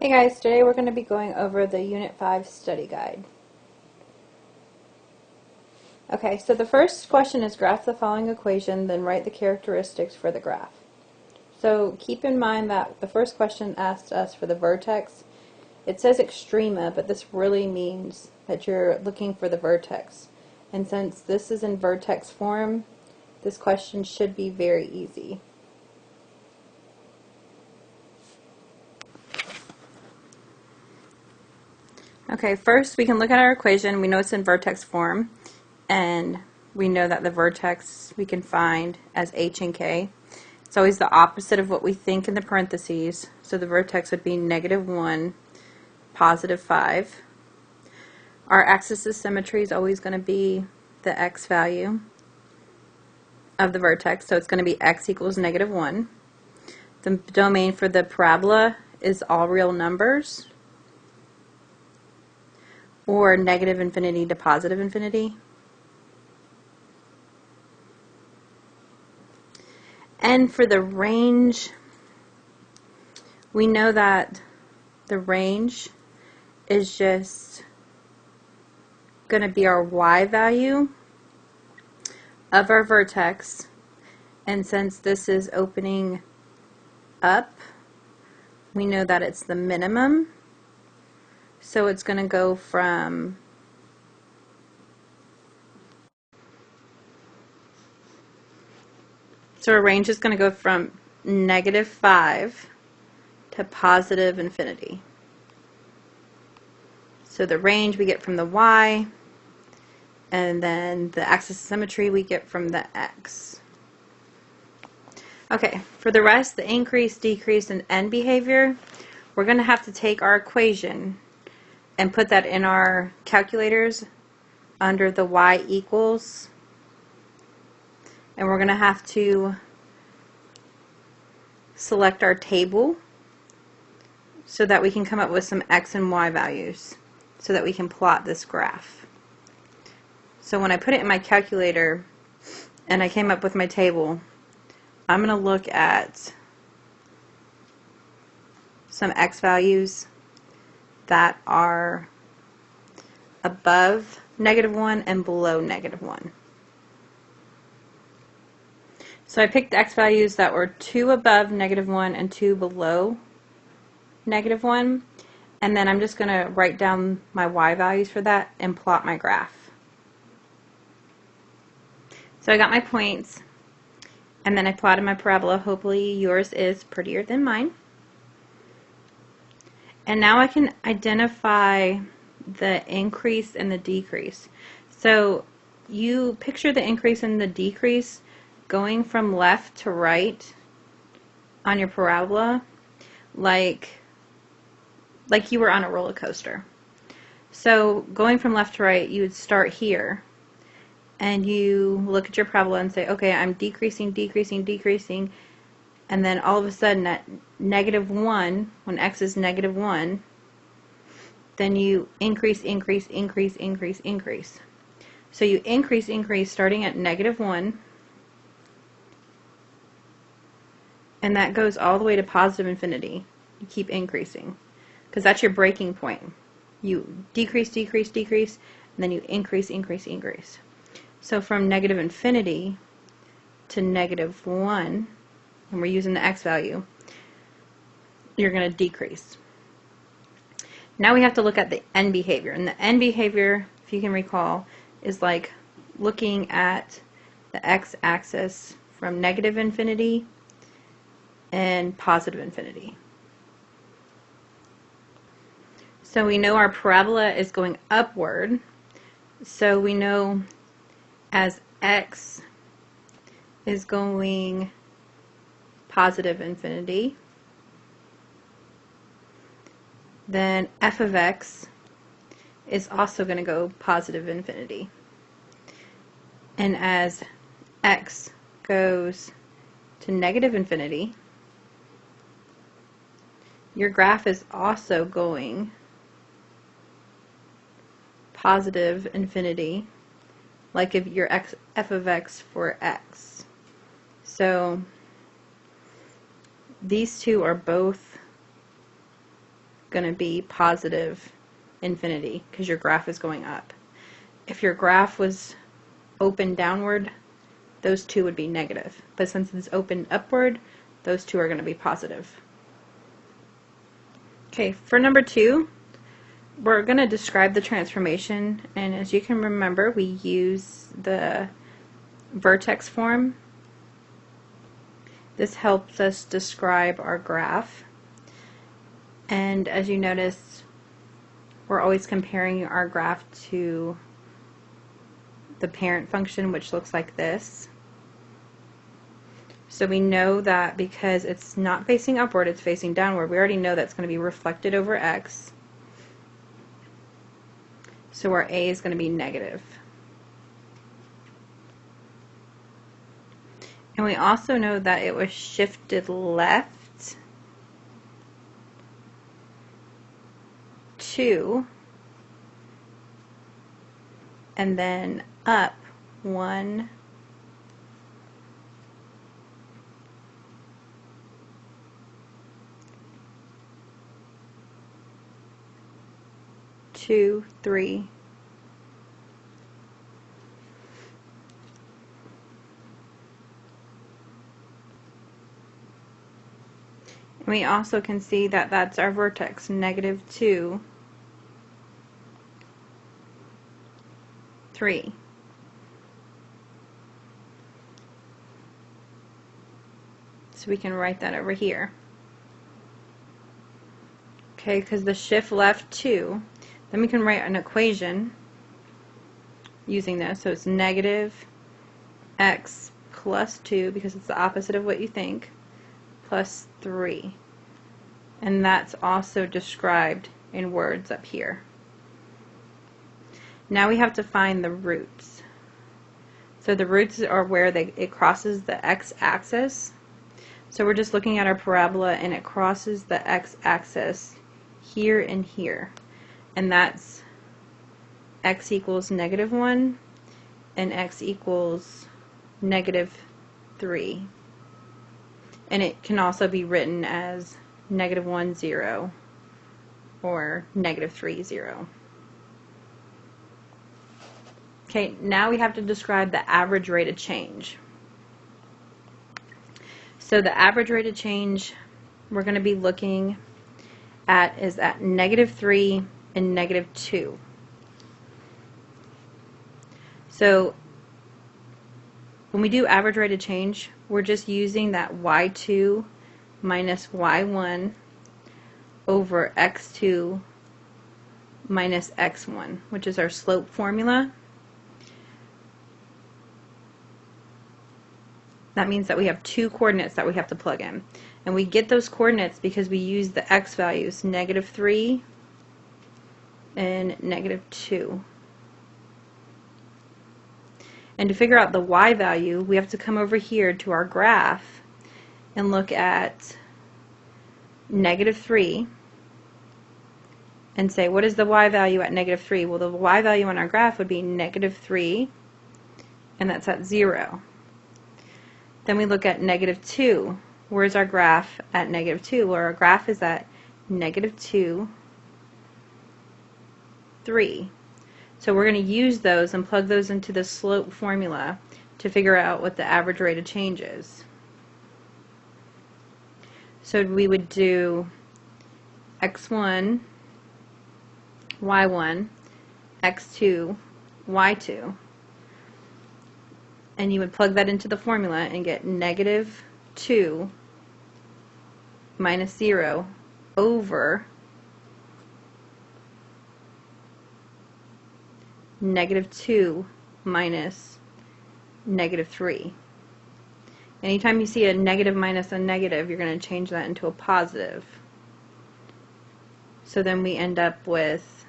Hey guys, today we're going to be going over the Unit 5 study guide. Okay, so the first question is graph the following equation, then write the characteristics for the graph. So keep in mind that the first question asked us for the vertex. It says extrema, but this really means that you're looking for the vertex. And since this is in vertex form, this question should be very easy. Okay, first we can look at our equation. We know it's in vertex form, and we know that the vertex we can find as h and k. It's always the opposite of what we think in the parentheses, so the vertex would be -1, +5. Our axis of symmetry is always going to be the x value of the vertex, so it's going to be x equals -1. The domain for the parabola is all real numbers, or -infinity to +infinity. And for the range, we know that the range is just going to be our y value of our vertex, and since this is opening up, we know that it's the minimum, so it's going to go from So our range is going to go from -5 to +infinity. So the range we get from the y, and then the axis of symmetry we get from the x. Okay, for the rest, the increase, decrease, and end behavior, we're going to have to take our equation and put that in our calculators under the y equals, and we're going to have to select our table so that we can come up with some x and y values so that we can plot this graph. So when I put it in my calculator and I came up with my table, I'm going to look at some x values that are above -1 and below -1. So I picked x values that were 2 above -1 and 2 below -1, and then I'm just going to write down my y values for that and plot my graph. So I got my points, and then I plotted my parabola. Hopefully yours is prettier than mine. And now I can identify the increase and the decrease. So you picture the increase and the decrease going from left to right on your parabola like you were on a roller coaster. So going from left to right, you would start here and you look at your parabola and say, okay, I'm decreasing, decreasing, decreasing, and then all of a sudden at -1, when x is -1, then you increase, increase, increase, increase, increase. So you increase, increase starting at -1, and that goes all the way to +infinity. You keep increasing, because that's your breaking point. You decrease, decrease, decrease, and then you increase, increase, increase. So from -infinity to -1, and we're using the x value, you're going to decrease. Now we have to look at the end behavior. And the end behavior, if you can recall, is like looking at the x-axis from -infinity and +infinity. So we know our parabola is going upward, so we know as x is going +infinity, then f of x is also going to go +infinity. And as x goes to -infinity, your graph is also going +infinity, like if your f of x for x. So these two are both going to be positive infinity because your graph is going up. If your graph was open downward, those two would be negative. But since it's open upward, those two are going to be positive. Okay, for number 2, we're going to describe the transformation, and as you can remember, we use the vertex form. This helps us describe our graph, and as you notice, we're always comparing our graph to the parent function, which looks like this. So we know that because it's not facing upward, it's facing downward. We already know that's going to be reflected over x. So our a is going to be negative. And we also know that it was shifted left 2 and then up 1, 2, 3. And we also can see that that's our vertex, -2, 3. So we can write that over here. Okay, because the shift left 2, then we can write an equation using this. So it's negative x plus 2, because it's the opposite of what you think, plus 3. And that's also described in words up here. Now we have to find the roots. So the roots are where it crosses the x-axis. So we're just looking at our parabola, and it crosses the x-axis here and here. And that's x equals -1 and x equals -3. And it can also be written as -1, 0 or -3, 0. Okay, now we have to describe the average rate of change. So the average rate of change we're going to be looking at is at -3 and -2. So when we do average rate of change, we're just using that y2 minus y1 over x2 minus x1, which is our slope formula. That means that we have 2 coordinates that we have to plug in. And we get those coordinates because we use the x values, -3 and -2. And to figure out the y value, we have to come over here to our graph and look at -3 and say, what is the y value at -3? Well, the y value on our graph would be -3, and that's at 0. Then we look at -2. Where's our graph at -2? Well, our graph is at -2, 3. So we're going to use those and plug those into the slope formula to figure out what the average rate of change is. So we would do x1, y1, x2, y2. And you would plug that into the formula and get -2 minus 0 over -2 minus -3. Anytime you see a negative minus a negative, you're going to change that into a positive. So then we end up with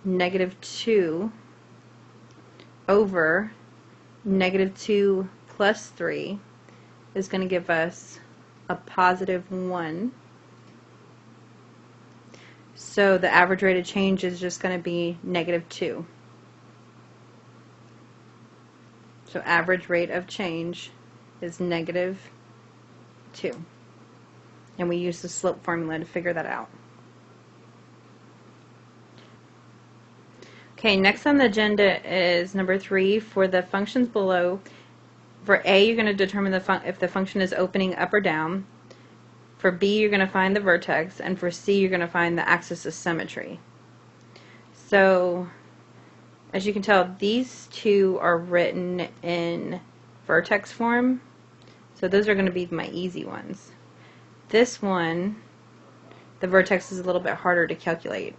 -2 over -2 plus 3 is going to give us a +1. So the average rate of change is just going to be -2. So average rate of change is -2. And we use the slope formula to figure that out. Okay, next on the agenda is number 3 for the functions below. For A, you're going to determine if the function is opening up or down. For B, you're going to find the vertex, and for C, you're going to find the axis of symmetry. So, as you can tell, these two are written in vertex form, so those are going to be my easy ones. This one, the vertex is a little bit harder to calculate.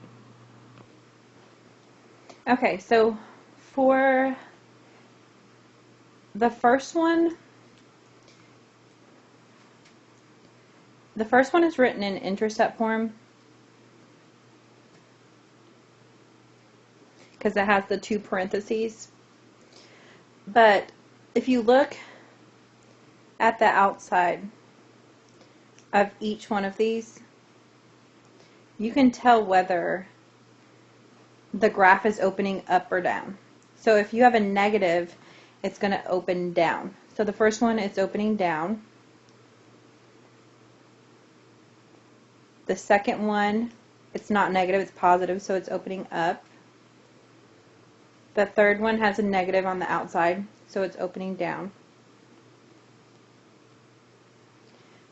Okay, so for the first one is written in intercept form because it has the 2 parentheses. But if you look at the outside of each one of these, you can tell whether the graph is opening up or down. So if you have a negative, it's going to open down. So the first one, it's opening down. The second one, it's not negative, it's positive, so it's opening up. The third one has a negative on the outside, so it's opening down.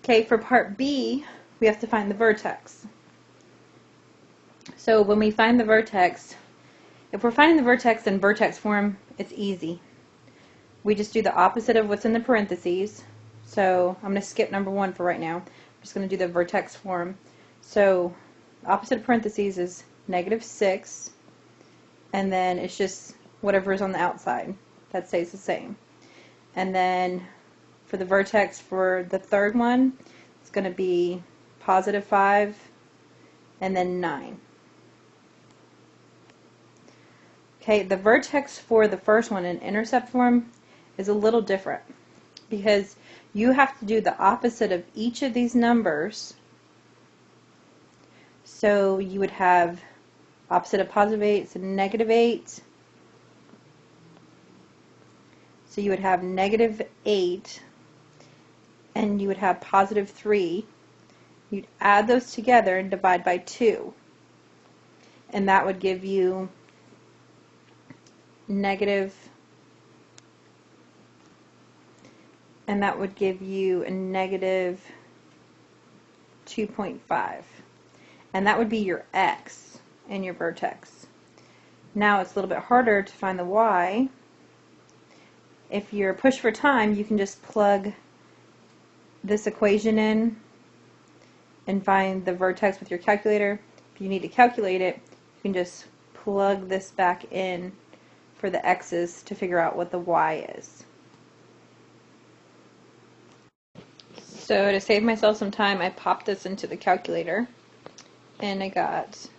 Okay, for part B, we have to find the vertex. So when we find the vertex, if we're finding the vertex in vertex form, it's easy. We just do the opposite of what's in the parentheses. So I'm going to skip number 1 for right now. I'm just going to do the vertex form. So opposite of parentheses is -6, and then it's just whatever is on the outside. That stays the same. And then for the vertex for the third one, it's going to be +5 and then 9. Okay, the vertex for the first one in intercept form is a little different because you have to do the opposite of each of these numbers. So you would have opposite of +8, so -8. So you would have -8, and you would have +3. You'd add those together and divide by 2. And that would give you a -2.5. And that would be your x in your vertex. Now it's a little bit harder to find the y. If you're pushed for time, you can just plug this equation in and find the vertex with your calculator. If you need to calculate it, you can just plug this back in for the x's to figure out what the y is. So to save myself some time, I popped this into the calculator, and I got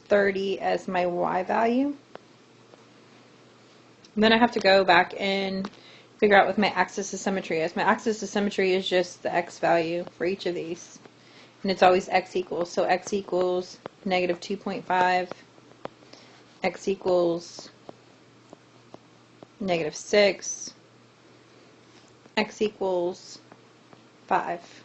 30 as my y value. And then I have to go back and figure out what my axis of symmetry is. My axis of symmetry is just the x value for each of these. And it's always x equals. So x equals -2.5, x equals -6, x equals 5.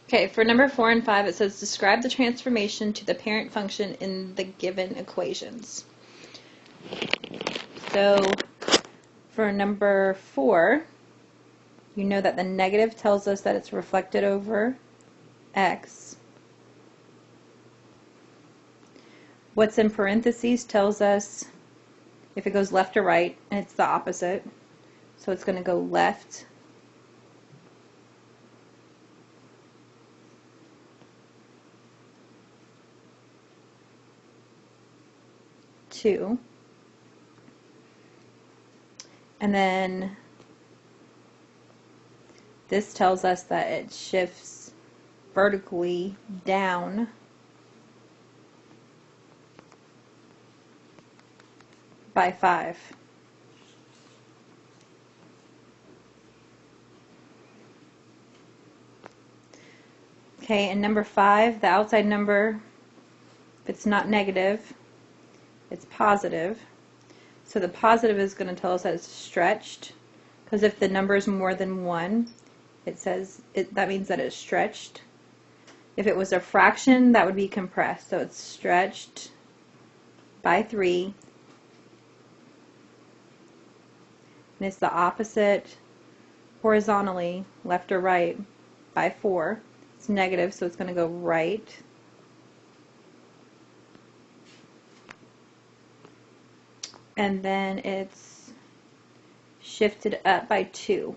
Okay, for number 4 and 5, it says describe the transformation to the parent function in the given equations. So for number 4, you know that the negative tells us that it's reflected over x. What's in parentheses tells us if it goes left or right, and it's the opposite. So it's going to go left . 2. And then this tells us that it shifts vertically down by 5. Okay, and number 5, the outside number, if it's not negative, it's positive. So the positive is going to tell us that it's stretched, because if the number is more than 1, it says that means that it's stretched. If it was a fraction, that would be compressed. So it's stretched by 3. And it's the opposite horizontally, left or right, by 4. It's negative, so it's going to go right. And then it's shifted up by 2.